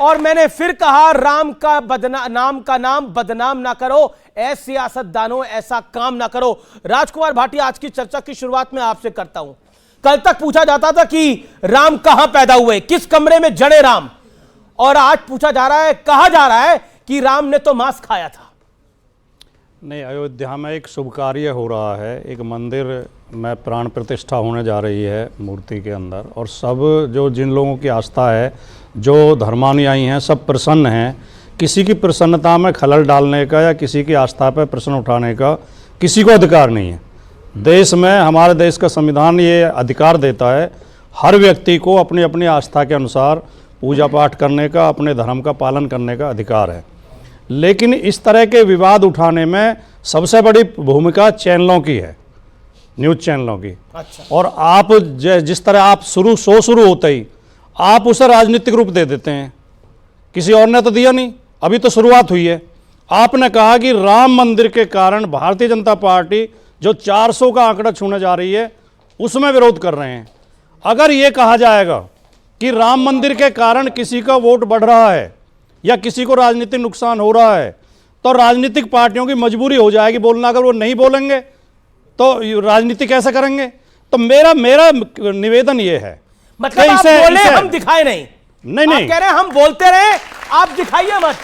और मैंने फिर कहा, राम का नाम बदनाम ना करो, ऐसे सियासतदानों ऐसा काम ना करो। राजकुमार भाटिया, आज की चर्चा की शुरुआत में आपसे करता हूं। कल तक पूछा जाता था कि राम कहां पैदा हुए, किस कमरे में जड़े राम, और आज पूछा जा रहा है, कहा जा रहा है कि राम ने तो मांस खाया था। नहीं, अयोध्या में एक शुभ कार्य हो रहा है, एक मंदिर में प्राण प्रतिष्ठा होने जा रही है मूर्ति के अंदर, और सब जो जिन लोगों की आस्था है, जो धर्मानुयायी हैं, सब प्रसन्न हैं। किसी की प्रसन्नता में खलल डालने का या किसी की आस्था पर प्रश्न उठाने का किसी को अधिकार नहीं है। देश में, हमारे देश का संविधान ये अधिकार देता है, हर व्यक्ति को अपनी अपनी आस्था के अनुसार पूजा पाठ करने का, अपने धर्म का पालन करने का अधिकार है। लेकिन इस तरह के विवाद उठाने में सबसे बड़ी भूमिका चैनलों की है, न्यूज़ चैनलों की। अच्छा। और आप जिस तरह आप शुरू होते ही आप उसे राजनीतिक रूप दे देते हैं। किसी और ने तो दिया नहीं, अभी तो शुरुआत हुई है। आपने कहा कि राम मंदिर के कारण भारतीय जनता पार्टी जो 400 का आंकड़ा छूने जा रही है उसमें विरोध कर रहे हैं। अगर ये कहा जाएगा कि राम मंदिर के कारण किसी का वोट बढ़ रहा है या किसी को राजनीतिक नुकसान हो रहा है, तो राजनीतिक पार्टियों की मजबूरी हो जाएगी बोलना। अगर वो नहीं बोलेंगे तो राजनीति कैसे करेंगे? तो मेरा निवेदन ये है, मतलब आप बोले हम दिखाए नहीं। नहीं, कह रहे हैं हम बोलते रहे, आप दिखाइए मत।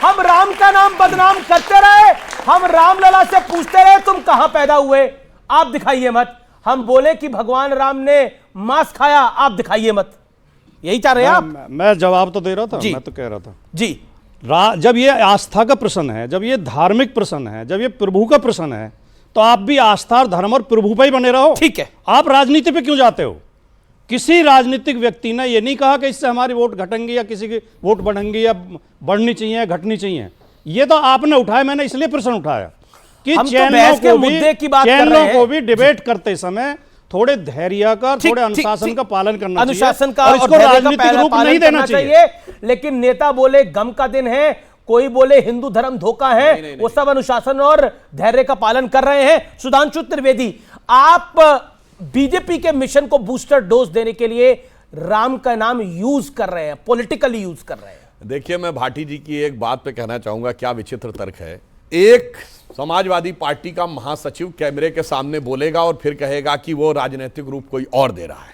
हम राम का नाम बदनाम करते रहे, हम रामलला से पूछते रहे तुम कहां पैदा हुए, आप दिखाइए मत। हम बोले कि भगवान राम ने मांस खाया, आप दिखाइए मत। यही चाह रहे हैं आप? मैं जवाब तो दे रहा था, मैं तो कह रहा था जी। जब ये आस्था का प्रश्न है, जब ये धार्मिक प्रश्न है, जब ये प्रभु का प्रश्न है, तो आप भी आस्था और धर्म और प्रभु पे ही बने रहो। ठीक है, आप राजनीति पे क्यों जाते हो? किसी राजनीतिक व्यक्ति ने ये नहीं कहा कि इससे हमारी वोट घटेंगी या किसी की वोट बढ़ेंगी या बढ़नी चाहिए, घटनी चाहिए। ये तो आपने उठाया, मैंने इसलिए प्रश्न उठाया कि चैनलों को भी डिबेट करते समय थोड़े धैर्य का, थोड़े अनुशासन का पालन करना चाहिए, अनुशासन का और इसको राजनीतिक रूप नहीं देना चाहिए। लेकिन नेता बोले गम का दिन है, कोई बोले हिंदू धर्म धोखा है, नहीं, वो सब अनुशासन और धैर्य का पालन कर रहे हैं। सुधांशु त्रिवेदी, आप बीजेपी के मिशन को बूस्टर डोज देने के लिए राम का नाम यूज कर रहे हैं, पॉलिटिकली यूज कर रहे हैं। देखिए, मैं भाटी जी की एक बात पे कहना चाहूंगा, क्या विचित्र तर्क है। एक समाजवादी पार्टी का महासचिव कैमरे के सामने बोलेगा और फिर कहेगा कि वो राजनीतिक रूप कोई और दे रहा है।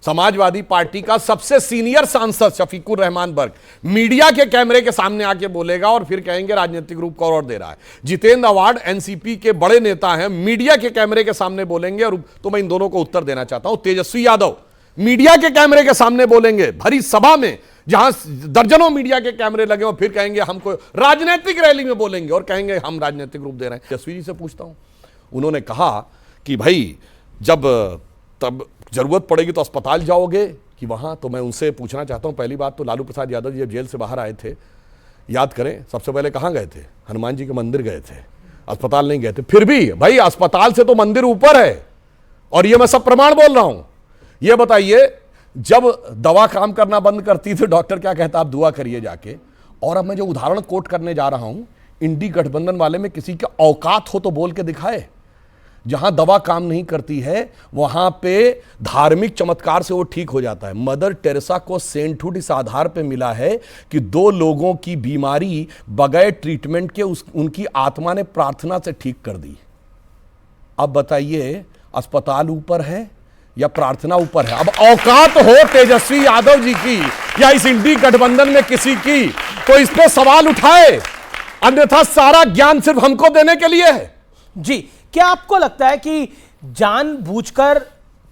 समाजवादी पार्टी का सबसे सीनियर सांसद शफीकुर रहमान बर्क मीडिया के कैमरे के सामने आके बोलेगा और फिर कहेंगे राजनीतिक रूप को और दे रहा है। जितेंद्र अवार्ड एनसीपी के बड़े नेता हैं, मीडिया के कैमरे के सामने बोलेंगे, और तो मैं इन दोनों को उत्तर देना चाहता हूं। तेजस्वी यादव मीडिया के कैमरे के सामने बोलेंगे, भरी सभा में जहां दर्जनों मीडिया के कैमरे लगे, और फिर कहेंगे हमको राजनीतिक रैली में बोलेंगे और कहेंगे हम राजनीतिक रूप दे रहे हैं। तेजस्वी जी से पूछता हूं, उन्होंने कहा कि भाई जब तब जरूरत पड़ेगी तो अस्पताल जाओगे कि वहां, तो मैं उनसे पूछना चाहता हूं, पहली बात तो लालू प्रसाद यादव जी जब जेल से बाहर आए थे, याद करें, सबसे पहले कहां गए थे? हनुमान जी के मंदिर गए थे, अस्पताल नहीं गए थे। फिर भी भाई अस्पताल से तो मंदिर ऊपर है, और ये मैं सब प्रमाण बोल रहा हूं। ये बताइए, जब दवा काम करना बंद करती थी, डॉक्टर क्या कहता, आप दुआ करिए जाके। और अब मैं जो उदाहरण कोट करने जा रहा हूं, इंडी गठबंधन वाले में किसी के औकात हो तो बोल के दिखाए। जहां दवा काम नहीं करती है वहां पे धार्मिक चमत्कार से वो ठीक हो जाता है। मदर टेरेसा को सेंटहुड इस आधार पे मिला है कि 2 लोगों की बीमारी बगैर ट्रीटमेंट के उनकी आत्मा ने प्रार्थना से ठीक कर दी। अब बताइए, अस्पताल ऊपर है या प्रार्थना ऊपर है? अब औकात हो तेजस्वी यादव जी की या इस इंडी गठबंधन में किसी की, तो इस पे सवाल उठाए, अन्यथा सारा ज्ञान सिर्फ हमको देने के लिए है। जी, क्या आपको लगता है कि जानबूझकर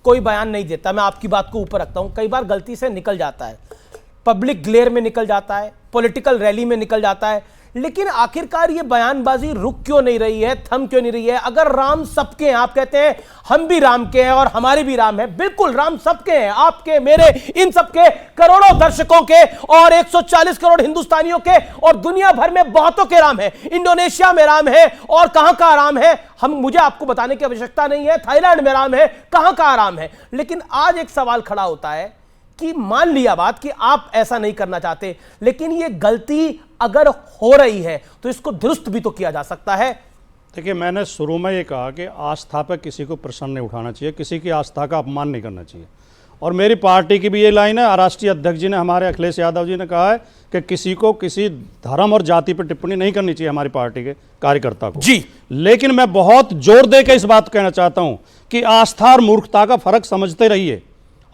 कोई बयान नहीं देता? मैं आपकी बात को ऊपर रखता हूं, कई बार गलती से निकल जाता है, पब्लिक ग्लेयर में निकल जाता है, पॉलिटिकल रैली में निकल जाता है, लेकिन आखिरकार ये बयानबाजी रुक क्यों नहीं रही है, थम क्यों नहीं रही है? अगर राम सबके हैं, आप कहते हैं हम भी राम के हैं और हमारे भी राम है, बिल्कुल राम सबके हैं, आपके, मेरे, इन सबके, करोड़ों दर्शकों के और 140 करोड़ हिंदुस्तानियों के, और दुनिया भर में बहुतों के राम है। इंडोनेशिया में राम है, और कहां का राम है मुझे आपको बताने की आवश्यकता नहीं है। थाईलैंड में राम है, कहां का राम है। लेकिन आज एक सवाल खड़ा होता है कि मान लिया बात कि आप ऐसा नहीं करना चाहते, लेकिन ये गलती अगर हो रही है तो इसको दुरुस्त भी तो किया जा सकता है। देखिए, मैंने शुरू में ये कहा कि आस्था पर किसी को प्रश्न नहीं उठाना चाहिए, किसी की आस्था का अपमान नहीं करना चाहिए। और मेरी पार्टी की भी ये लाइन है, राष्ट्रीय अध्यक्ष जी ने, हमारे अखिलेश यादव जी ने कहा है कि किसी को किसी धर्म और जाति पर टिप्पणी नहीं करनी चाहिए हमारी पार्टी के कार्यकर्ता को जी। लेकिन मैं बहुत जोर दे के इस बात कहना चाहता हूं कि आस्था और मूर्खता का फर्क समझते रहिए।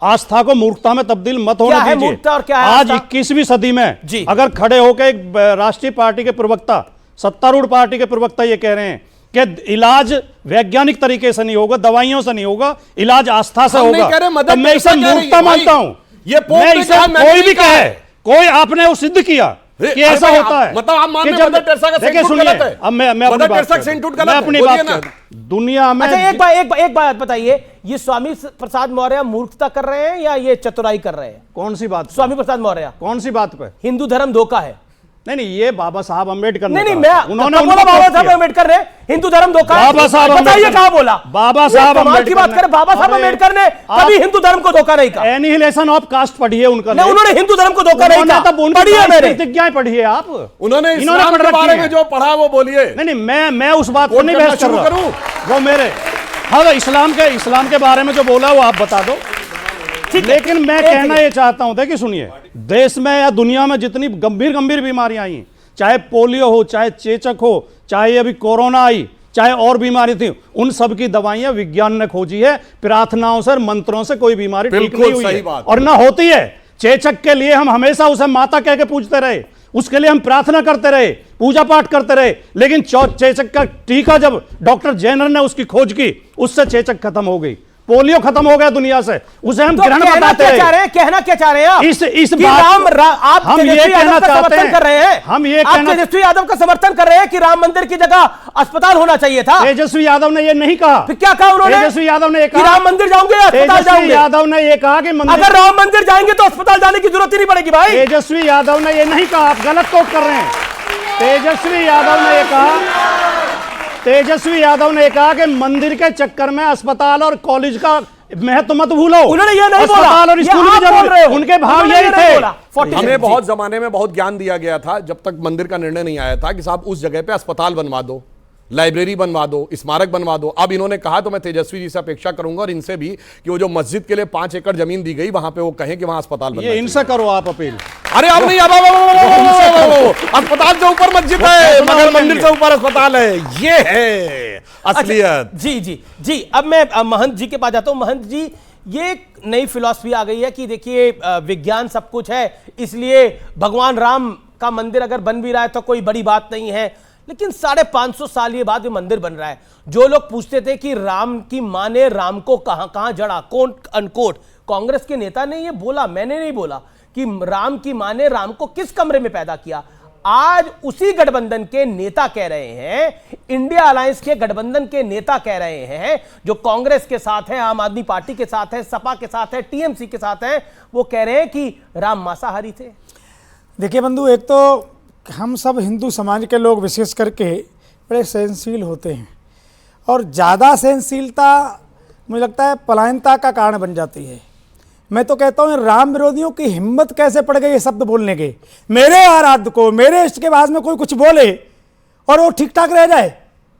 आस्था को मूर्खता में तब्दील मत होने क्या है दीजिए। मूर्खता और क्या है आज आस्था? 21वीं सदी में जी। अगर खड़े होकर एक राष्ट्रीय पार्टी के प्रवक्ता, सत्तारूढ़ पार्टी के प्रवक्ता ये कह रहे हैं कि इलाज वैज्ञानिक तरीके से नहीं होगा, दवाइयों से नहीं होगा, इलाज आस्था से हम नहीं होगा, कह रहे, मदर तो मैं टेरेसा इसे कह रही है, मूर्खता भाई। मानता हूं। ये पोप मैं ने इसे, कहा, मैंने कोई नहीं भी कहा कहे, है। कोई आपने वो सिद्ध किया कि ऐसा अरे होता है। मतलब आप मान कि रहे जब- मदर टेरेसा का देखिए सेंटूट सुनिए, गलत है? अब मैं अपनी मदर बात टेरेसा का करता हूं। सेंटूट मैं गलत है, अपनी बोलिए बात ना। करता हूं। दुनिया में अच्छा एक बात बताइए, ये स्वामी प्रसाद मौर्य मूर्खता कर रहे हैं या ये चतुराई कर रहे हैं? कौन सी बात, स्वामी प्रसाद मौर्य कौन सी बात पे? हिंदू धर्म धोखा है। नहीं, ये बाबा साहब अम्बेडकर ने नहीं कहा। मैं उन्होंने बोला उनको बाबा कोट साहब किया। अम्बेडकर ने हिंदू धर्म धोखा है। बाबा साहब बताइए अम्बेडकर कहां बोला? बाबा साहब ये कमाल की अम्बेडकर बात ने- करें, बाबा साहब अरे, अम्बेडकर ने आप- कभी हिंदू धर्म को धोखा नहीं कहा। एनिहिलेशन ऑफ कास्ट पढ़िए उनका। नहीं, उन्होंने हिंदू धर्म को धोखा नहीं कहा। तब उनकी पढ़िए मैंने। प्रतिज्ञाएं पढ़िए आप। उन्होंने इन्होंने इस्लाम पढ़ के रखी बारे है। में जो पढ़ा वो बोलिए। नहीं, मैं उस बात को कोट नहीं करना बहस कर शुरू रहा। करूं? वो मेरे, हाँ, इस्लाम के बारे में जो बोला वो आप बता दो। लेकिन मैं कहना ये चाहता हूं, देखिए सुनिए, देश में या दुनिया में जितनी गंभीर बीमारियां आई, चाहे पोलियो हो, चाहे चेचक हो, चाहे अभी कोरोना आई, चाहे और बीमारी थी, उन सब की दवाइयां विज्ञान ने खोजी है। प्रार्थनाओं से, मंत्रों से कोई बीमारी ठीक बिल्कुल नहीं हुई सही है बात। और ना होती है। चेचक के लिए हम हमेशा उसे माता कह के पूजते रहे, उसके लिए हम प्रार्थना करते रहे, पूजा पाठ करते रहे, लेकिन चेचक का टीका जब डॉक्टर जेनर ने उसकी खोज की, उससे चेचक खत्म हो गई, पोलियो खत्म हो गया दुनिया से, उसे हम ग्रहण बताते रहे। कहना क्या चाह रहे हैं आप? इस कि बात आप हम ये तेजस्वी कहना यादव का चाहते समर्थन हैं, कर रहे हैं। हम ये आप कहना, तेजस्वी यादव का समर्थन कर रहे हैं कि राम मंदिर की जगह अस्पताल होना चाहिए था। तेजस्वी यादव ने ये नहीं कहा। फिर क्या कहा उन्होंने? तेजस्वी यादव ने ये कि कहा राम मंदिर जाओगे या अस्पताल तेजस्वी जाओगे? यादव ने ये कहा कि मंदिर, अगर राम मंदिर जाएंगे तो अस्पताल जाने की जरूरत ही नहीं पड़ेगी भाई। तेजस्वी यादव ने ये नहीं कहा, आप गलत कोट कर रहे हैं। तेजस्वी यादव ने ये कहा कि मंदिर के चक्कर में अस्पताल और कॉलेज का महत्व मत भूलो। उन्होंने ये नहीं बोला। अस्पताल और ये स्कूल आप भी बोल रहे जरूरी, हो। उनके भाव उन्होंने यही ये नहीं थे। बोला। 40 हमें जी। बहुत जमाने में बहुत ज्ञान दिया गया था, जब तक मंदिर का निर्णय नहीं आया था कि साहब उस जगह पे अस्पताल बनवा दो, लाइब्रेरी बनवा दो, स्मारक बनवा दो। अब इन्होंने कहा तो मैं तेजस्वी जी से अपेक्षा करूंगा और इनसे भी कि वो जो मस्जिद के लिए 5 एकड़ जमीन दी गई वहां पे वो कहें कि वहां अस्पताल बनना ये चाहिए। इनसे करो आप अपील। अरे अब नहीं, अब अस्पताल से ऊपर मस्जिद है मगर मंदिर से ऊपर अस्पताल है, ये है असलियत। जी अब मैं महंत जी के पास जाता हूं। महंत जी, ये एक नई फिलॉसफी आ गई है कि देखिए विज्ञान सब कुछ है, इसलिए भगवान राम का मंदिर अगर बन भी रहा है तो कोई बड़ी बात नहीं है। लेकिन 550 साल ये बाद ये मंदिर बन रहा है। जो लोग पूछते थे कि राम की मां ने राम को कहां जड़ा, कोट अनकोट, कांग्रेस के नेता ने ये बोला, मैंने नहीं बोला, कि राम की मां ने राम को किस कमरे में पैदा किया। आज उसी गठबंधन के नेता कह रहे हैं, इंडिया अलायंस के गठबंधन के नेता कह रहे हैं, जो कांग्रेस के साथ है, आम आदमी पार्टी के साथ है, सपा के साथ है, टीएमसी के साथ है, वो कह रहे हैं कि राम मांसाहारी थे। देखिए बंधु, एक तो हम सब हिंदू समाज के लोग विशेष करके बड़े सहनशील होते हैं और ज़्यादा सहनशीलता मुझे लगता है पलायनता का कारण बन जाती है। मैं तो कहता हूँ राम विरोधियों की हिम्मत कैसे पड़ गई ये शब्द बोलने के। मेरे आराध्य को, मेरे इष्ट के बाद में कोई कुछ बोले और वो ठीक ठाक रह जाए,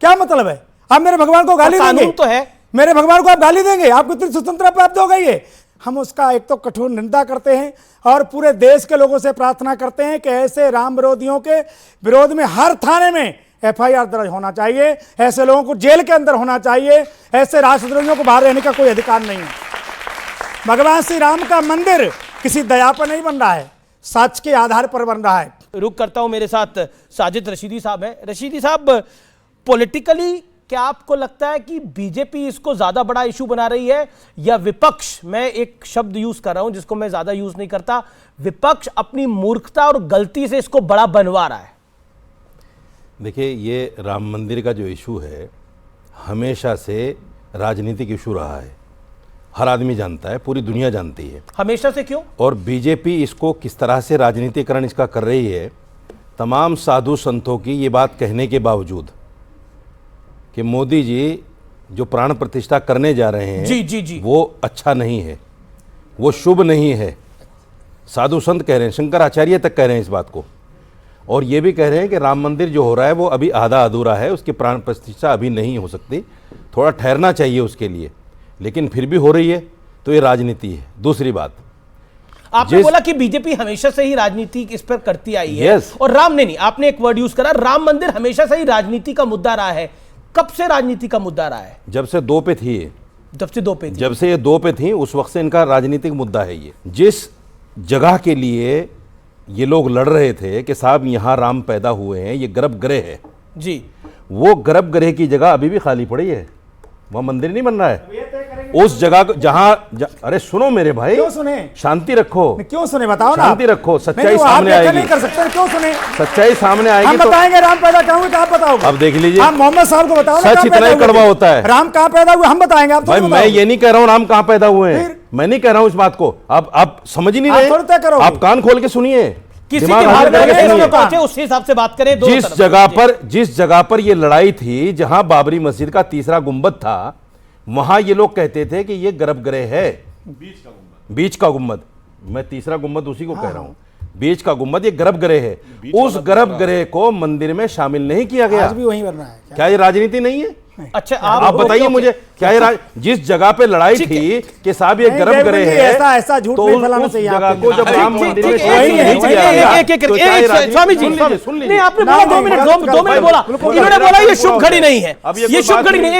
क्या मतलब है? आप मेरे भगवान को गाली देंगे? तो है, मेरे भगवान को आप गाली देंगे? आपको इतनी स्वतंत्रता प्राप्त हो गई है। हम उसका एक तो कठोर निंदा करते हैं और पूरे देश के लोगों से प्रार्थना करते हैं कि ऐसे राम विरोधियों के विरोध में हर थाने में FIR दर्ज होना चाहिए, ऐसे लोगों को जेल के अंदर होना चाहिए, ऐसे राष्ट्रद्रोहियों को बाहर रहने का कोई अधिकार नहीं है। भगवान श्री राम का मंदिर किसी दया पर नहीं बन रहा है, सच के आधार पर बन रहा है। रुक करता हूं, मेरे साथ साजिद रशीदी साहब हैं। रशीदी साहब, पॉलिटिकली क्या आपको लगता है कि बीजेपी इसको ज्यादा बड़ा इशू बना रही है या विपक्ष, मैं एक शब्द यूज कर रहा हूं जिसको मैं ज्यादा यूज नहीं करता, विपक्ष अपनी मूर्खता और गलती से इसको बड़ा बनवा रहा है? देखिए, ये राम मंदिर का जो इशू है हमेशा से राजनीतिक इशू रहा है, हर आदमी जानता है, पूरी दुनिया जानती है। हमेशा से क्यों? और बीजेपी इसको किस तरह से राजनीतिकरण इसका कर रही है, तमाम साधु संतों की ये बात कहने के बावजूद कि मोदी जी जो प्राण प्रतिष्ठा करने जा रहे हैं जी। वो अच्छा नहीं है, वो शुभ नहीं है। साधु संत कह रहे हैं, शंकराचार्य तक कह रहे हैं इस बात को, और ये भी कह रहे हैं कि राम मंदिर जो हो रहा है वो अभी आधा अधूरा है, उसकी प्राण प्रतिष्ठा अभी नहीं हो सकती, थोड़ा ठहरना चाहिए उसके लिए। लेकिन फिर भी हो रही है, तो ये राजनीति है। दूसरी बात, आपने बोला कि बीजेपी हमेशा से ही राजनीति इस पर करती आई है। Yes. और राम ने नहीं, आपने एक वर्ड यूज करा, राम मंदिर हमेशा से ही राजनीति का मुद्दा रहा है। कब से राजनीति का मुद्दा रहा है? जब से दो पे थी, जब से दो पे थी। जब से ये दो पे थी उस वक्त से इनका राजनीतिक मुद्दा है। ये जिस जगह के लिए ये लोग लड़ रहे थे कि साहब यहाँ राम पैदा हुए हैं, ये गर्भगृह है जी, वो गर्भगृह की जगह अभी भी खाली पड़ी है, वह मंदिर नहीं बन रहा है। उस जगह अरे सुनो मेरे भाई, क्यों सुने? शांति रखो, क्यों सुने बताओ ना। शांति रखो, सच्चाई नहीं, वो आप सामने व्याख्या आएगी। नहीं कर सकते, क्यों सुने? सच्चाई सामने हम आएगी तो बताएंगे राम पैदा कहाँ हुए, आप बताओगे। अब देख लीजिए, आप मोहम्मद साहब को बताओ ना, सच कहाँ इतना पैदा ही हुए कड़वा थे? होता है। राम कहाँ पैदा हुए हम बताएंगे, आप भाई थोड़ी मैं बताओगे। ये नहीं कह रहा हूँ राम कहाँ पैदा हुए हैं, फिर? मैं नहीं कह रहा हूँ इस बात को। आप समझ ही नहीं आप रहे, थोड़ी तय करोगे। आप कान खोल के सुनिए, किसी दिमाग के हाजिर भाग करके में सुनिए। पहुंचे उस हिसाब से बात करें। दोनों तरफ। जिस जगह पर ये लड़ाई थी, जहां बाबरी मस्जिद का तीसरा गुंबद था, वहां ये लोग कहते थे कि ये गर्भगृह है, बीच का गुंबद। मैं तीसरा गुंबद उसी को कह रहा हूं, बीच का गुंबद ये गर्भगृह है। उस गर्भगृह को मंदिर में शामिल नहीं किया गया। आज भी वही बन रहा है क्या? क्या ये राजनीति नहीं है? अच्छा, आप बताइए मुझे, क्या ये जिस जगह पे लड़ाई थी कि साहब ये नहीं, गर्भगृह देवबंदी है, ऐसा झूठ तो नहीं फैलाना उस चाहिए जगह आपको। को जब राम मंदिर में शामिल वही है, नहीं किया गया, तो क्या ये राजनीति- स्वामी जी, सुन लीजिए, सुन लीजिए। नहीं आपने बोला नहीं, 2 मिनट गलत 2 मिनट भाई, बोला, बिल्कुल इन्होंने गलत बोला ये बात शुभ है। घड़ी नहीं है, अब ये ये कोई शुभ बात घड़ी नहीं। नहीं है।